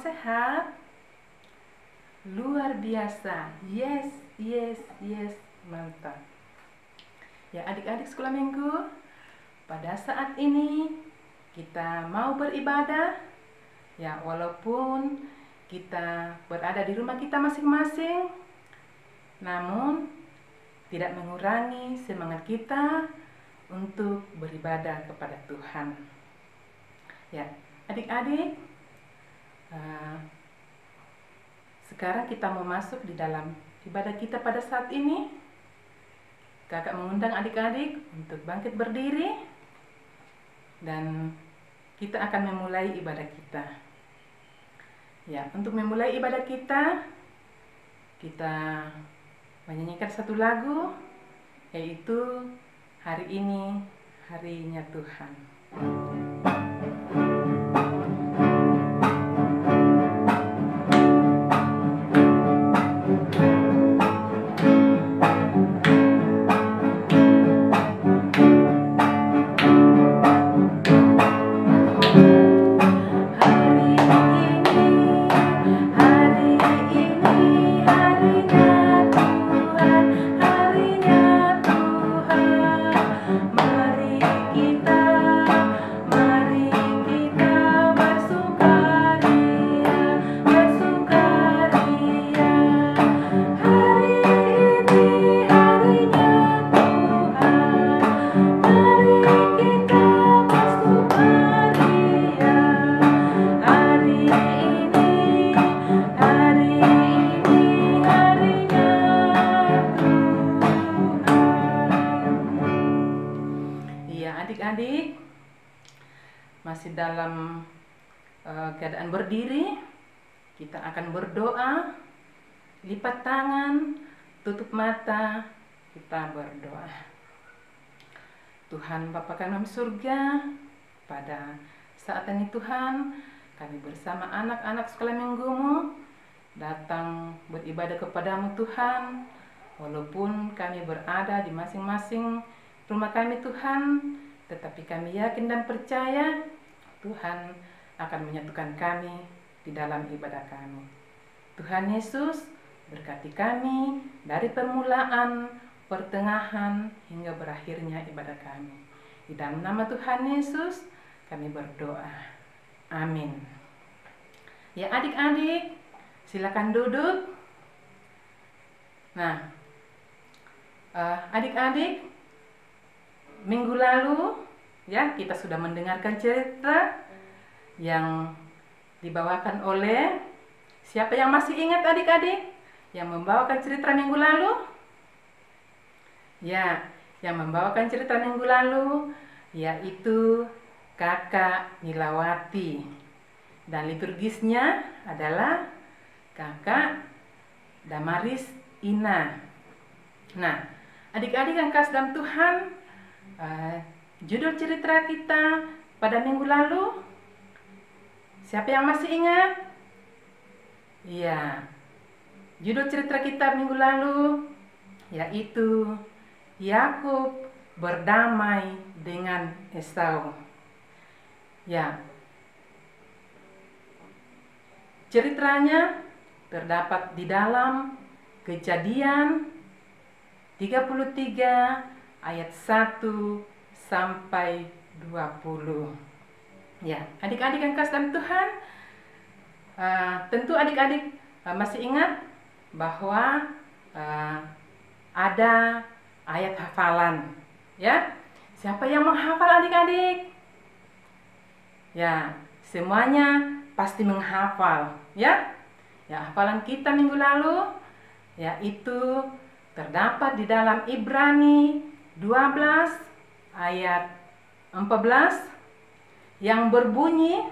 sehat? Luar biasa. Yes, yes, yes. Mantap. Ya, adik-adik sekolah minggu, pada saat ini kita mau beribadah. Ya, walaupun kita berada di rumah kita masing-masing, namun tidak mengurangi semangat kita untuk beribadah kepada Tuhan. Ya, adik-adik, sekarang kita mau masuk di dalam ibadah kita pada saat ini. Kakak mengundang adik-adik untuk bangkit berdiri dan kita akan memulai ibadah kita. Ya, untuk memulai ibadah kita menyanyikan satu lagu, yaitu Hari Ini Harinya Tuhan. Adik-adik masih dalam keadaan berdiri, kita akan berdoa, lipat tangan, tutup mata, kita berdoa. Tuhan Bapa kami di surga, pada saat ini Tuhan, kami bersama anak-anak sekolah minggumu datang beribadah kepadamu Tuhan, walaupun kami berada di masing-masing rumah kami Tuhan, tetapi kami yakin dan percaya Tuhan akan menyatukan kami di dalam ibadah kami. Tuhan Yesus, berkati kami dari permulaan, pertengahan, hingga berakhirnya ibadah kami. Di dalam nama Tuhan Yesus, kami berdoa. Amin. Ya adik-adik, silakan duduk. Nah, adik-adik, minggu lalu ya kita sudah mendengarkan cerita yang dibawakan oleh siapa yang masih ingat adik-adik yang membawakan cerita minggu lalu? Ya, yang membawakan cerita minggu lalu yaitu Kakak Nilawati, dan liturgisnya adalah Kakak Damaris Ina. Nah, adik-adik yang kasih dalam Tuhan, judul cerita kita pada minggu lalu, siapa yang masih ingat? Iya, judul cerita kita minggu lalu yaitu Yakub berdamai dengan Esau. Ya, ceritanya terdapat di dalam Kejadian 33 ayat 1 sampai 20. Ya, adik-adik yang kasih dalam Tuhan, tentu adik-adik masih ingat bahwa ada ayat hafalan, ya. Siapa yang menghafal adik-adik? Ya, semuanya pasti menghafal, ya. Ya, hafalan kita minggu lalu yaitu terdapat di dalam Ibrani 12 ayat 14 yang berbunyi,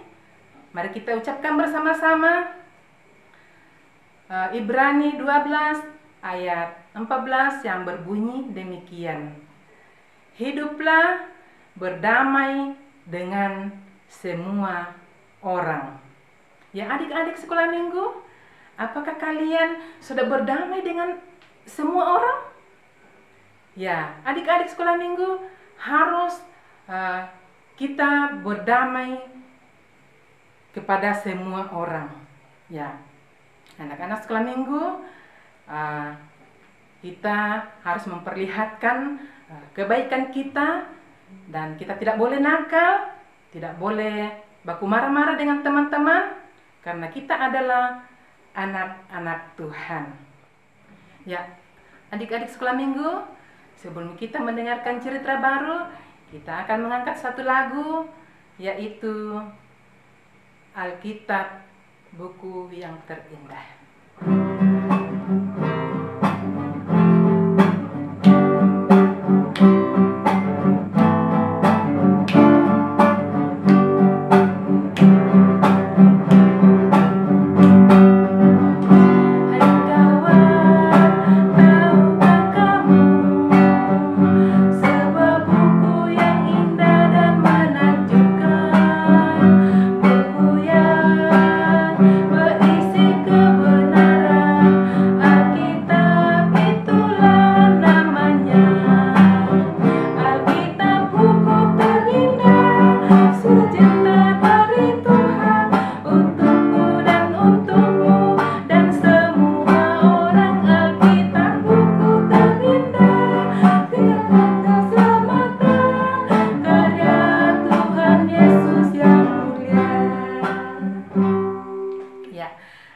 mari kita ucapkan bersama-sama. Ibrani 12 ayat 14 yang berbunyi demikian. Hiduplah berdamai dengan semua orang. Ya adik-adik sekolah minggu, apakah kalian sudah berdamai dengan semua orang? Ya, adik-adik sekolah minggu harus kita berdamai kepada semua orang. Ya, anak-anak sekolah minggu, kita harus memperlihatkan kebaikan kita, dan kita tidak boleh nakal, tidak boleh baku marah-marah dengan teman-teman, karena kita adalah anak-anak Tuhan. Ya, adik-adik sekolah minggu, sebelum kita mendengarkan cerita baru, kita akan mengangkat satu lagu, yaitu Alkitab, buku yang terindah.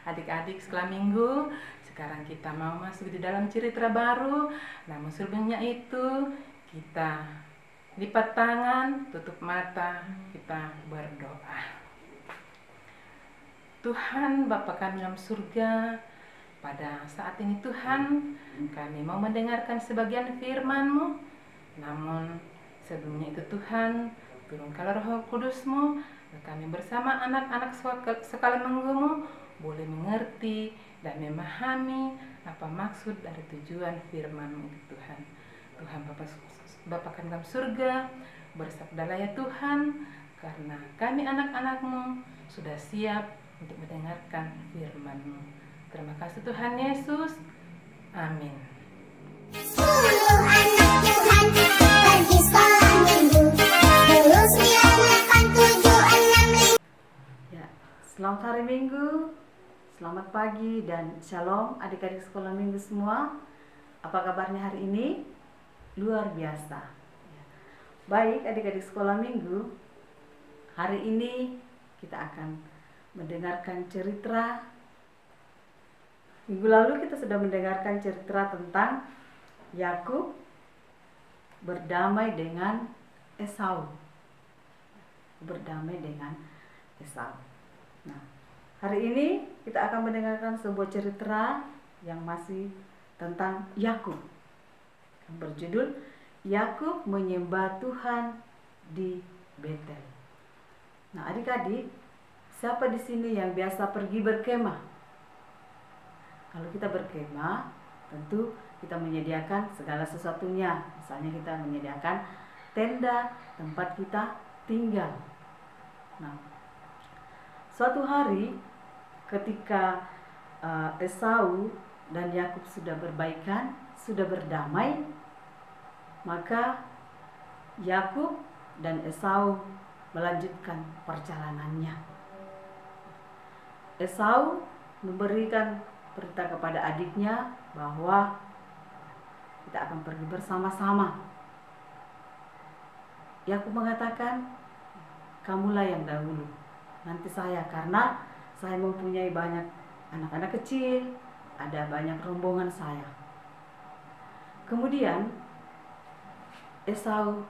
Adik-adik sekolah minggu, sekarang kita mau masuk di dalam cerita baru. Namun sebelumnya itu, kita lipat tangan, tutup mata, kita berdoa. Tuhan Bapa kami dalam surga, pada saat ini Tuhan, kami mau mendengarkan sebagian firman-Mu. Namun sebelumnya itu Tuhan, turunkanlah Roh Kudus-Mu, kami bersama anak-anak sekolah minggu-Mu boleh mengerti dan memahami apa maksud dari tujuan firman-Mu itu Tuhan. Tuhan Bapa kami dalam surga, bersabdalah ya Tuhan, karena kami anak-anak-Mu sudah siap untuk mendengarkan firman-Mu. Terima kasih Tuhan Yesus. Amin. 10 anak Tuhan pergi sekolah minggu. 10, 9, 8, 7, 6, 5. Ya, selamat hari Minggu. Selamat pagi dan shalom adik-adik sekolah minggu semua. Apa kabarnya hari ini? Luar biasa. Baik adik-adik sekolah minggu, hari ini kita akan mendengarkan cerita. Minggu lalu kita sudah mendengarkan cerita tentang Yakub berdamai dengan Esau. Berdamai dengan Esau. Nah, hari ini kita akan mendengarkan sebuah cerita yang masih tentang Yakub, yang berjudul Yakub menyembah Tuhan di Betel. Nah, adik-adik, siapa di sini yang biasa pergi berkemah? Kalau kita berkemah, tentu kita menyediakan segala sesuatunya. Misalnya kita menyediakan tenda tempat kita tinggal. Nah, suatu hari ketika Esau dan Yakub sudah berbaikan, sudah berdamai, maka Yakub dan Esau melanjutkan perjalanannya. Esau memberikan perintah kepada adiknya bahwa kita akan pergi bersama-sama. Yakub mengatakan, kamulah yang dahulu, nanti saya, karena saya mempunyai banyak anak-anak kecil, ada banyak rombongan saya. Kemudian Esau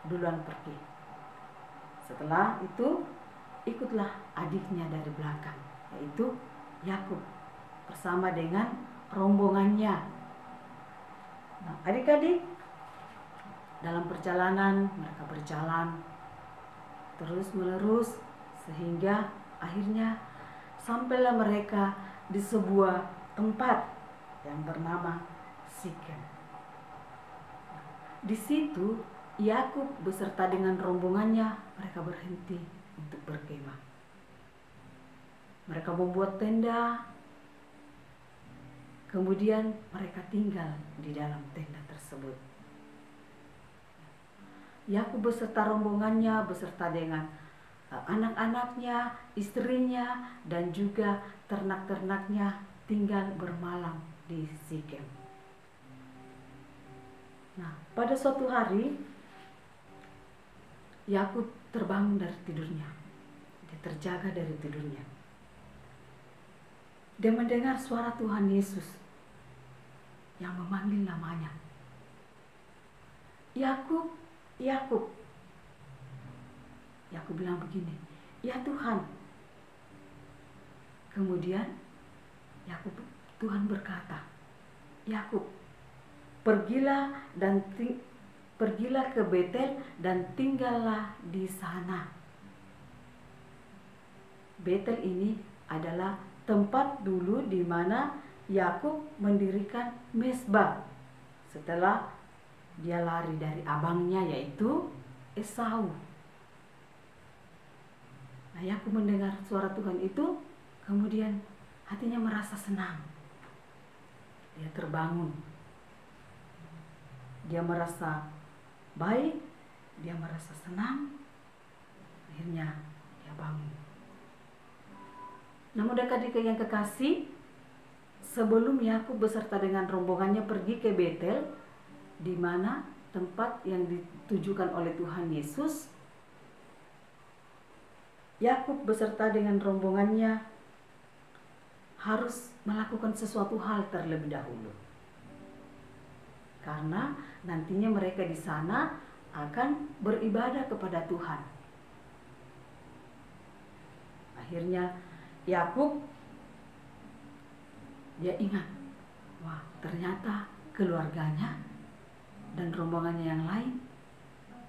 duluan pergi. Setelah itu ikutlah adiknya dari belakang, yaitu Yakub bersama dengan rombongannya. Nah, adik-adik, dalam perjalanan mereka berjalan terus menerus sehingga akhirnya sampailah mereka di sebuah tempat yang bernama Sikem. Di situ Yakub beserta dengan rombongannya mereka berhenti untuk berkemah. Mereka membuat tenda, kemudian mereka tinggal di dalam tenda tersebut. Yakub beserta rombongannya, beserta dengan anak-anaknya istrinya, dan juga ternak-ternaknya tinggal bermalam di Sikem. Nah, pada suatu hari Yakub terbangun dari tidurnya. Dia terjaga dari tidurnya. Dia mendengar suara Tuhan Yesus yang memanggil namanya. Yakub, Yakub. Yakub bilang begini, "Ya Tuhan." Kemudian Tuhan berkata, "Yakub, pergilah ke Betel dan tinggallah di sana." Betel ini adalah tempat dulu di mana Yakub mendirikan mezbah setelah dia lari dari abangnya, yaitu Esau. Nah, Yakub mendengar suara Tuhan itu, kemudian hatinya merasa senang. Dia terbangun. Dia merasa baik, dia merasa senang. Akhirnya dia bangun. Namun adik-adik yang kekasih, sebelum Yakub beserta dengan rombongannya pergi ke Betel, di mana tempat yang ditujukan oleh Tuhan Yesus, Yakub beserta dengan rombongannya harus melakukan sesuatu hal terlebih dahulu. Karena nantinya mereka di sana akan beribadah kepada Tuhan. Akhirnya Yakub dia ingat, wah ternyata keluarganya dan rombongannya yang lain,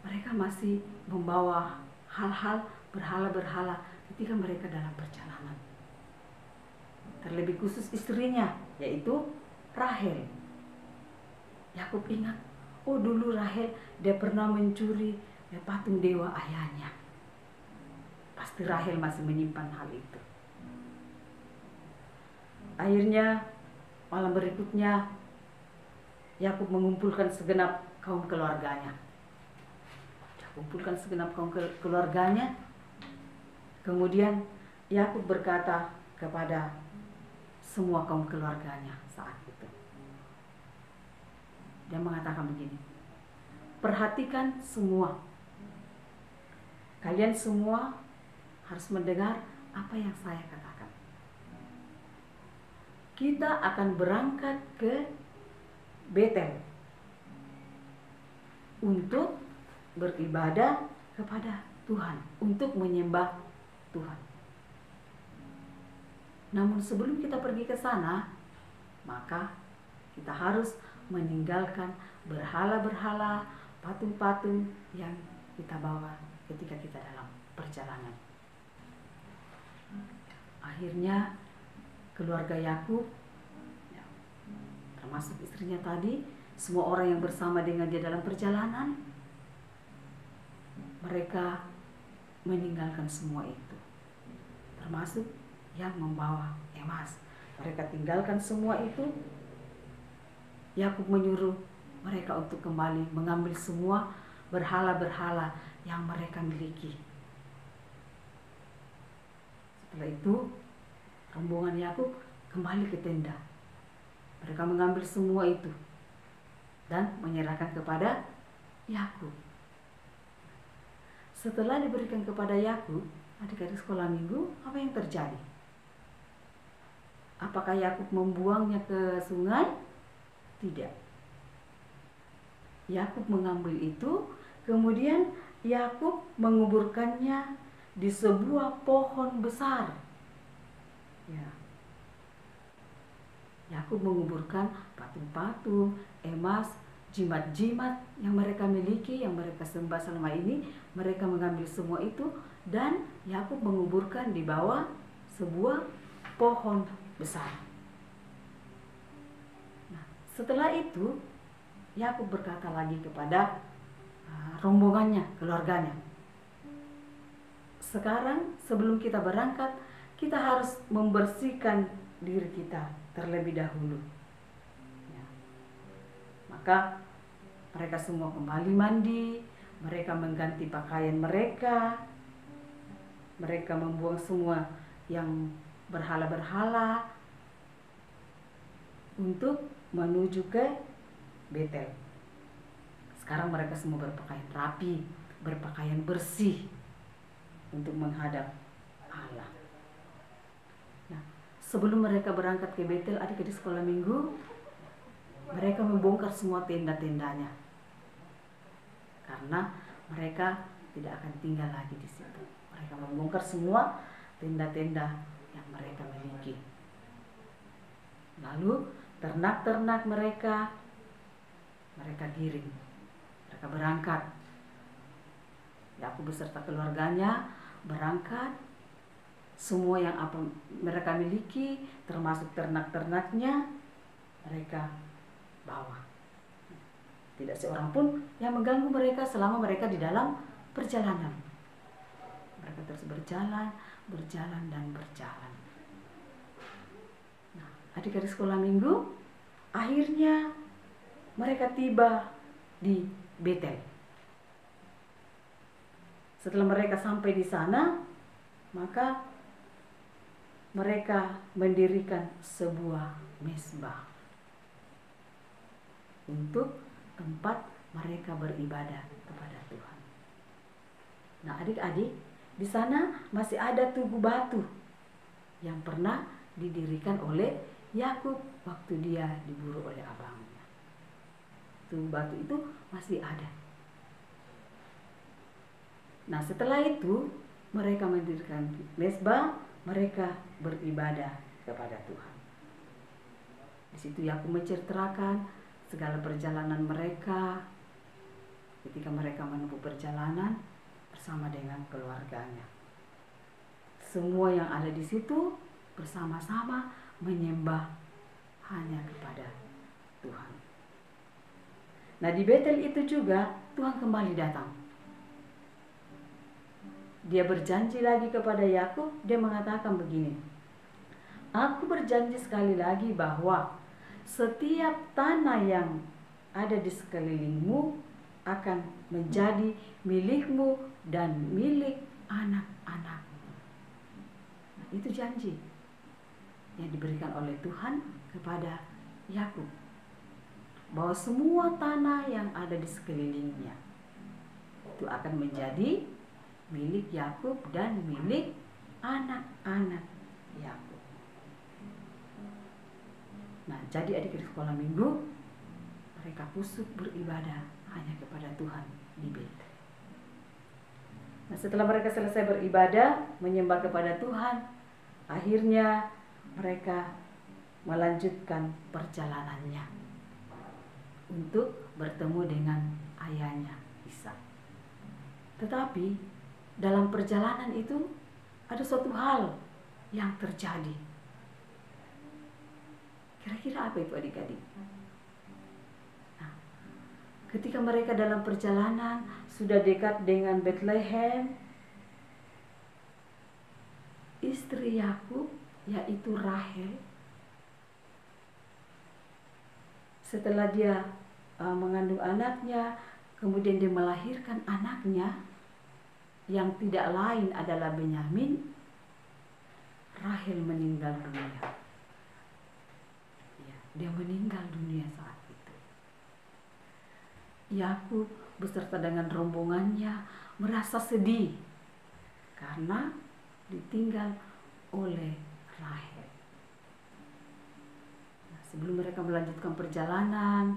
mereka masih membawa hal-hal berhala-berhala ketika mereka dalam perjalanan. Terlebih khusus istrinya, yaitu Rahel. Yakub ingat, oh dulu Rahel dia pernah mencuri patung dewa ayahnya. Pasti Rahel masih menyimpan hal itu. Akhirnya malam berikutnya Yakub mengumpulkan segenap kaum keluarganya. Keluarganya. Kemudian Yakub berkata kepada semua kaum keluarganya saat itu. Dia mengatakan begini, "Perhatikan semua. Kalian semua harus mendengar apa yang saya katakan. Kita akan berangkat ke Betel untuk beribadah kepada Tuhan, untuk menyembah Tuhan. Namun sebelum kita pergi ke sana, maka kita harus meninggalkan berhala-berhala, patung-patung yang kita bawa ketika kita dalam perjalanan." Akhirnya keluarga Yakub, termasuk istrinya tadi, semua orang yang bersama dengan dia dalam perjalanan, mereka meninggalkan semua itu, termasuk yang membawa emas. Mereka tinggalkan semua itu. Yakub menyuruh mereka untuk kembali mengambil semua berhala-berhala yang mereka miliki. Setelah itu, rombongan Yakub kembali ke tenda. Mereka mengambil semua itu dan menyerahkan kepada Yakub. Setelah diberikan kepada Yakub, adik-adik sekolah minggu, apa yang terjadi? Apakah Yakub membuangnya ke sungai? Tidak. Yakub mengambil itu, kemudian Yakub menguburkannya di sebuah pohon besar. Ya. Yakub menguburkan patung-patung, emas, jimat-jimat yang mereka miliki, yang mereka sembah selama ini. Mereka mengambil semua itu dan Yakub menguburkan di bawah sebuah pohon besar. Nah, setelah itu Yakub berkata lagi kepada rombongannya, keluarganya, "Sekarang sebelum kita berangkat, kita harus membersihkan diri kita terlebih dahulu." Ya. Maka mereka semua kembali mandi, mereka mengganti pakaian mereka. mereka membuang semua yang berhala-berhala untuk menuju ke Betel. Sekarang mereka semua berpakaian rapi, berpakaian bersih untuk menghadap Allah. Nah, sebelum mereka berangkat ke Betel, adik-adik sekolah minggu, mereka membongkar semua tenda-tendanya. Karena mereka tidak akan tinggal lagi di situ. Mereka membongkar semua tenda-tenda yang mereka miliki. Lalu ternak-ternak mereka giring. Mereka berangkat. Yakub beserta keluarganya berangkat. Semua yang apa mereka miliki, termasuk ternak-ternaknya, mereka bawa. Tidak seorang pun yang mengganggu mereka selama mereka di dalam perjalanan. Mereka terus berjalan dan berjalan. Nah, adik-adik sekolah minggu, akhirnya mereka tiba di Betel. Setelah mereka sampai di sana, maka mereka mendirikan sebuah mezbah untuk tempat mereka beribadah kepada Tuhan. Nah, adik-adik, di sana masih ada tugu batu yang pernah didirikan oleh Yakub waktu dia diburu oleh abangnya. Tugu batu itu masih ada. Nah, setelah itu mereka mendirikan mezbah, mereka beribadah kepada Tuhan. Di situ Yakub menceritakan segala perjalanan mereka ketika mereka menempuh perjalanan bersama dengan keluarganya. Semua yang ada di situ bersama-sama menyembah hanya kepada Tuhan. Nah, di Betel itu juga Tuhan kembali datang. Dia berjanji lagi kepada Yakub, dia mengatakan begini, "Aku berjanji sekali lagi bahwa setiap tanah yang ada di sekelilingmu akan menjadi milikmu dan milik anak-anakmu." Nah, itu janji yang diberikan oleh Tuhan kepada Yakub, bahwa semua tanah yang ada di sekelilingnya itu akan menjadi milik Yakub dan milik anak-anak Yakub. Nah, jadi adik-adik sekolah minggu, mereka khusyuk beribadah hanya kepada Tuhan di Betel. Nah, setelah mereka selesai beribadah, menyembah kepada Tuhan, akhirnya mereka melanjutkan perjalanannya untuk bertemu dengan ayahnya Ishak. Tetapi dalam perjalanan itu ada suatu hal yang terjadi. Kira-kira apa itu adik-adik? Nah, ketika mereka dalam perjalanan sudah dekat dengan Bethlehem, istri Yakub yaitu Rahel, setelah dia mengandung anaknya, kemudian dia melahirkan anaknya yang tidak lain adalah Benyamin, Rahel meninggal dunia. Ya, dia meninggal dunia saat itu. Yakub beserta dengan rombongannya merasa sedih karena ditinggal oleh Rahel. Nah, sebelum mereka melanjutkan perjalanan,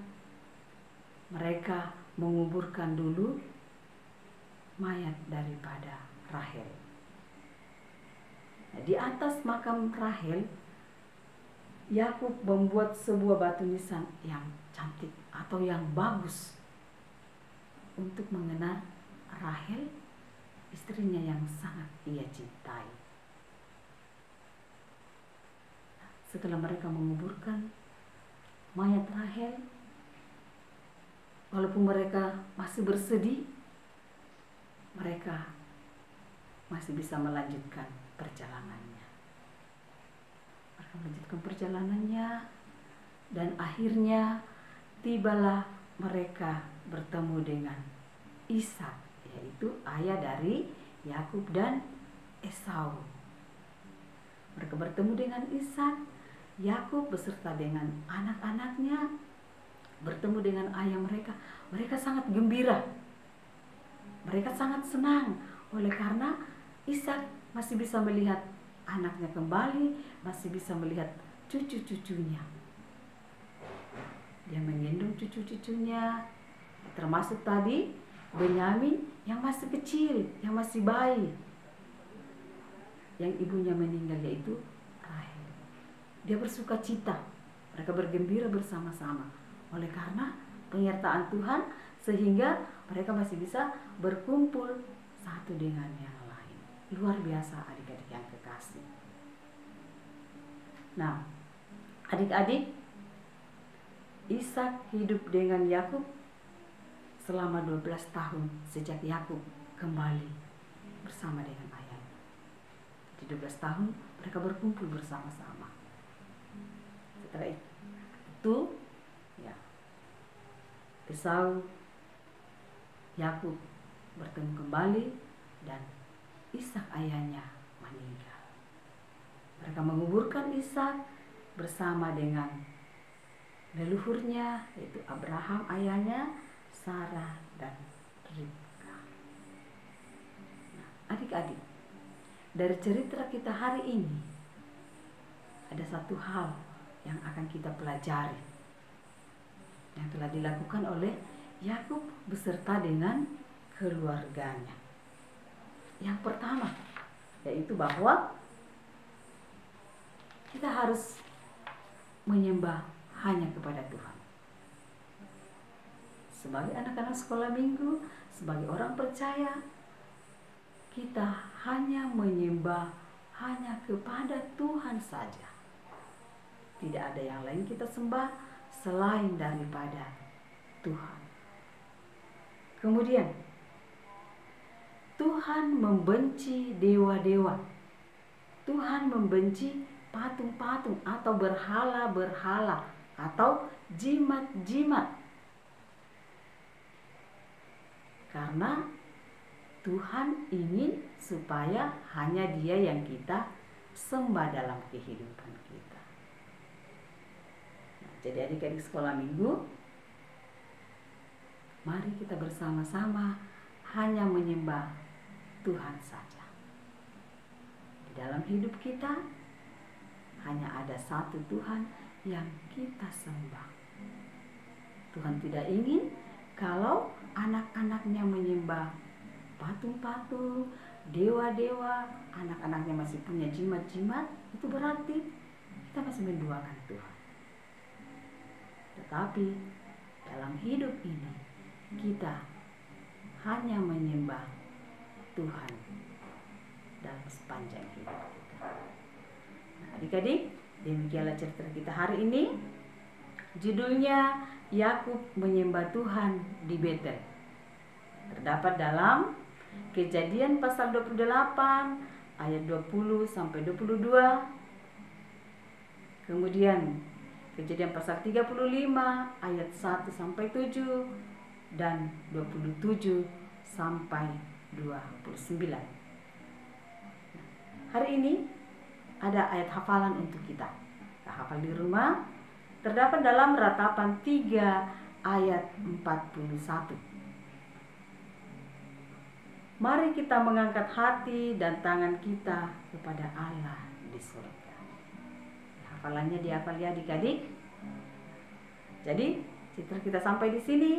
mereka menguburkan dulu mayat daripada Rahel. Nah, di atas makam Rahel, Yakub membuat sebuah batu nisan yang cantik atau yang bagus untuk mengenang Rahel, istrinya yang sangat ia cintai. Setelah mereka menguburkan mayat Rahel, walaupun mereka masih bersedih, mereka masih bisa melanjutkan perjalanannya. Mereka melanjutkan perjalanannya dan akhirnya tibalah mereka bertemu dengan Ishak, yaitu ayah dari Yakub dan Esau. Mereka bertemu dengan Ishak. Yakub beserta dengan anak-anaknya bertemu dengan ayah mereka. Mereka sangat gembira. Mereka sangat senang oleh karena Ishak masih bisa melihat anaknya kembali, masih bisa melihat cucu-cucunya. Dia menggendong cucu-cucunya, termasuk tadi Benyamin yang masih kecil, yang masih bayi, yang ibunya meninggal, yaitu Rahel. Dia bersuka cita, mereka bergembira bersama-sama oleh karena penyertaan Tuhan, sehingga mereka masih bisa berkumpul satu dengan yang lain. Luar biasa adik-adik yang kekasih. Nah, adik-adik, Ishak hidup dengan Yakub selama 12 tahun sejak Yakub kembali bersama dengan ayahnya. Di 12 tahun mereka berkumpul bersama-sama. Setelah itu, ya, Esau, Yakub bertemu kembali dan Ishak ayahnya meninggal. Mereka menguburkan Ishak bersama dengan leluhurnya, yaitu Abraham ayahnya, Sarah dan Ribka. Nah, adik-adik, dari cerita kita hari ini ada satu hal yang akan kita pelajari yang telah dilakukan oleh Yakub beserta dengan keluarganya. Yang pertama, yaitu bahwa kita harus menyembah hanya kepada Tuhan. Sebagai anak-anak sekolah minggu, sebagai orang percaya, kita hanya menyembah hanya kepada Tuhan saja. Tidak ada yang lain kita sembah selain daripada Tuhan. Kemudian, Tuhan membenci dewa-dewa. Tuhan membenci patung-patung atau berhala-berhala atau jimat-jimat. Karena Tuhan ingin supaya hanya Dia yang kita sembah dalam kehidupan kita. Nah, jadi adik-adik sekolah minggu, mari kita bersama-sama hanya menyembah Tuhan saja. Di dalam hidup kita hanya ada satu Tuhan yang kita sembah. Tuhan tidak ingin kalau anak-anaknya menyembah patung-patung, dewa-dewa, anak-anaknya masih punya jimat-jimat, itu berarti kita masih menduakan Tuhan. Tetapi dalam hidup ini kita hanya menyembah Tuhan dalam sepanjang hidup kita. Nah, adik-adik, demikianlah cerita kita hari ini. Judulnya Yakub menyembah Tuhan di Betel. Terdapat dalam Kejadian pasal 28 ayat 20 sampai 22. Kemudian Kejadian pasal 35 ayat 1 sampai 7 dan 27 sampai 29. Hari ini ada ayat hafalan untuk kita. Kita hafal di rumah. Terdapat dalam Ratapan 3 ayat 41. Mari kita mengangkat hati dan tangan kita kepada Allah di surga. Hafalannya dihafal ya adik-adik. Jadi cerita kita sampai di sini.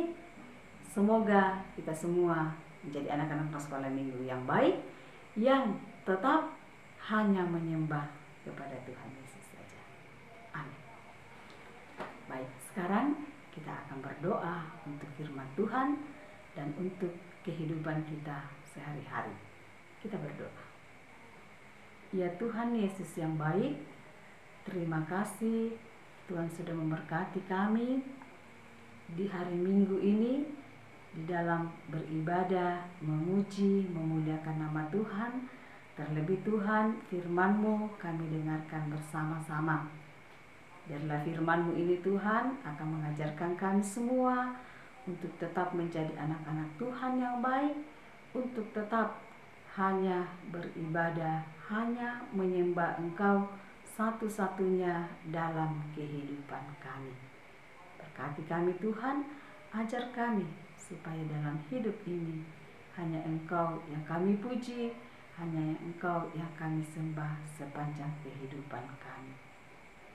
Semoga kita semua menjadi anak-anak sekolah minggu yang baik, yang tetap hanya menyembah kepada Tuhan Yesus saja. Amin. Baik, sekarang kita akan berdoa untuk firman Tuhan dan untuk kehidupan kita sehari-hari. Kita berdoa. Ya Tuhan Yesus yang baik, terima kasih Tuhan sudah memberkati kami di hari Minggu ini di dalam beribadah, memuji, memuliakan nama Tuhan. Terlebih Tuhan, firman-Mu kami dengarkan bersama-sama. Biarlah firman-Mu ini Tuhan akan mengajarkan kami semua untuk tetap menjadi anak-anak Tuhan yang baik, untuk tetap hanya beribadah, hanya menyembah Engkau satu-satunya dalam kehidupan kami. Berkati kami Tuhan, ajar kami supaya dalam hidup ini hanya Engkau yang kami puji, hanya Engkau yang kami sembah sepanjang kehidupan kami.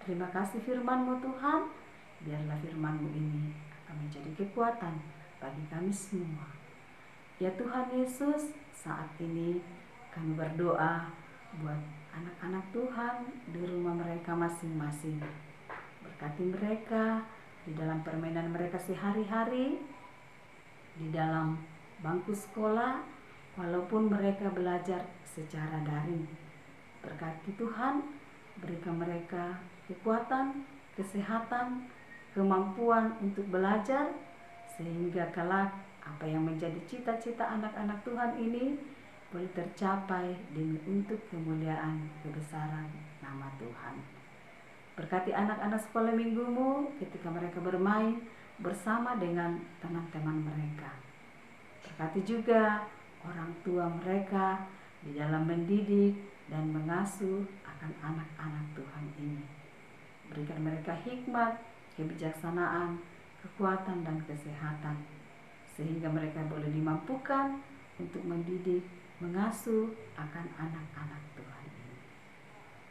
Terima kasih firman-Mu Tuhan, biarlah firman-Mu ini akan menjadi kekuatan bagi kami semua. Ya Tuhan Yesus, saat ini kami berdoa buat anak-anak Tuhan di rumah mereka masing-masing. Berkati mereka di dalam permainan mereka sehari-hari, di dalam bangku sekolah, walaupun mereka belajar secara daring. Berkati Tuhan, berikan mereka kekuatan, kesehatan, kemampuan untuk belajar, sehingga kelak apa yang menjadi cita-cita anak-anak Tuhan ini boleh tercapai demi untuk kemuliaan kebesaran nama Tuhan. Berkati anak-anak sekolah minggumu ketika mereka bermain bersama dengan teman-teman mereka. Berkati juga orang tua mereka di dalam mendidik dan mengasuh akan anak-anak Tuhan ini. Berikan mereka hikmat, kebijaksanaan, kekuatan dan kesehatan, sehingga mereka boleh dimampukan untuk mendidik, mengasuh akan anak-anak Tuhan ini.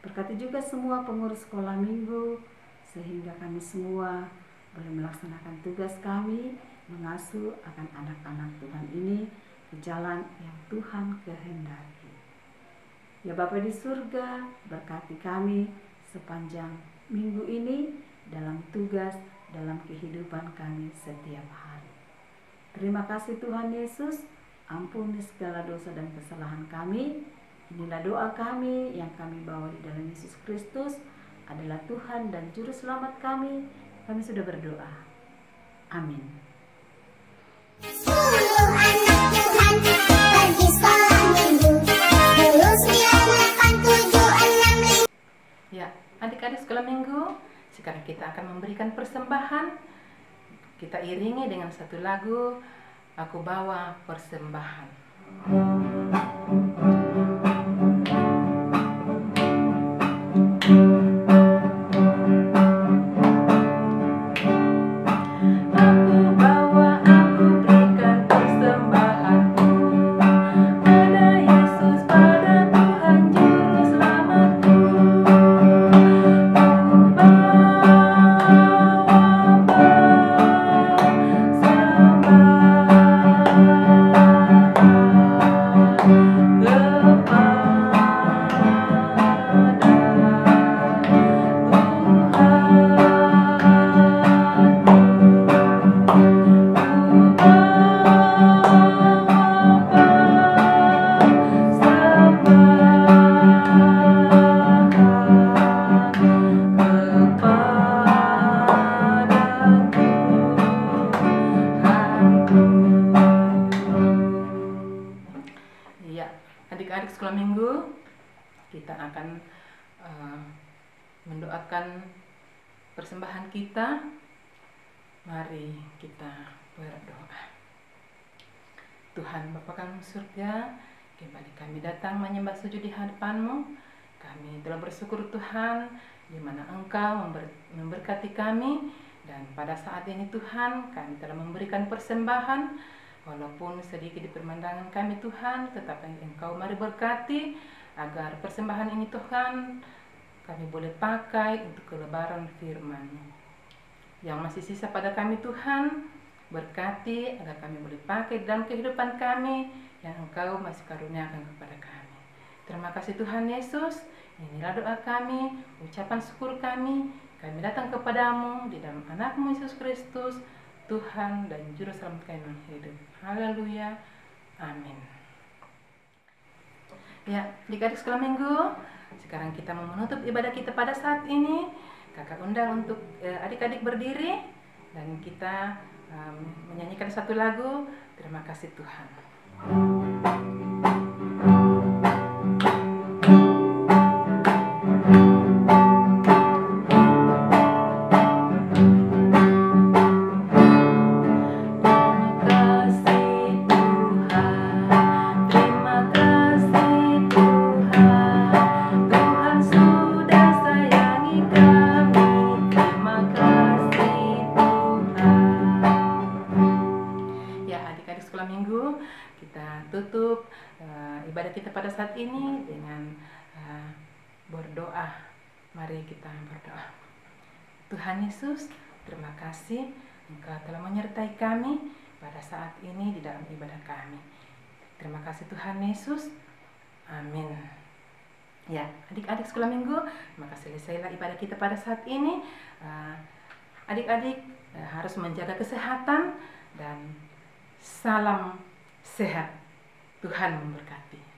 Berkati juga semua pengurus sekolah minggu, sehingga kami semua boleh melaksanakan tugas kami mengasuh akan anak-anak Tuhan ini ke jalan yang Tuhan kehendaki. Ya Bapa di surga, berkati kami sepanjang minggu ini dalam tugas, dalam kehidupan kami setiap hari. Terima kasih Tuhan Yesus, ampuni segala dosa dan kesalahan kami. Inilah doa kami yang kami bawa di dalam Yesus Kristus adalah Tuhan dan Juru Selamat kami. Kami sudah berdoa. Amin. 10 anak Tuhan pergi sekolah minggu. 10, 9, 8, 7, 6, 5. Ya, adik-adik sekolah minggu, sekarang kita akan memberikan persembahan. Kita iringi dengan satu lagu, Aku Bawa Persembahan. Adik-adik sekolah minggu, kita akan mendoakan persembahan kita. Mari kita berdoa. Tuhan Bapa kami surga, kembali kami datang menyembah sujud di hadapan-Mu. Kami telah bersyukur Tuhan, di mana Engkau memberkati kami, dan pada saat ini Tuhan kami telah memberikan persembahan. Walaupun sedikit di pemandangan kami Tuhan, tetapi Engkau mari berkati agar persembahan ini Tuhan kami boleh pakai untuk kelebaran firman-Mu. Yang masih sisa pada kami Tuhan, berkati agar kami boleh pakai dalam kehidupan kami yang Engkau masih karuniakan kepada kami. Terima kasih Tuhan Yesus, inilah doa kami, ucapan syukur kami datang kepadamu di dalam anak-Mu Yesus Kristus, Tuhan dan Juru Selamat kami yang hidup. Haleluya. Amin. Ya, adik-adik sekolah minggu, sekarang kita mau menutup ibadah kita pada saat ini. Kakak undang untuk adik-adik berdiri dan kita menyanyikan satu lagu. Terima kasih Tuhan. Terima kasih tutup ibadah kita pada saat ini dengan berdoa. Mari kita berdoa. Tuhan Yesus, terima kasih Engkau telah menyertai kami pada saat ini di dalam ibadah kami. Terima kasih Tuhan Yesus. Amin. Ya, adik-adik sekolah minggu, terima kasih selesailah ibadah kita pada saat ini. Adik-adik harus menjaga kesehatan dan salam sehat. Tuhan memberkati.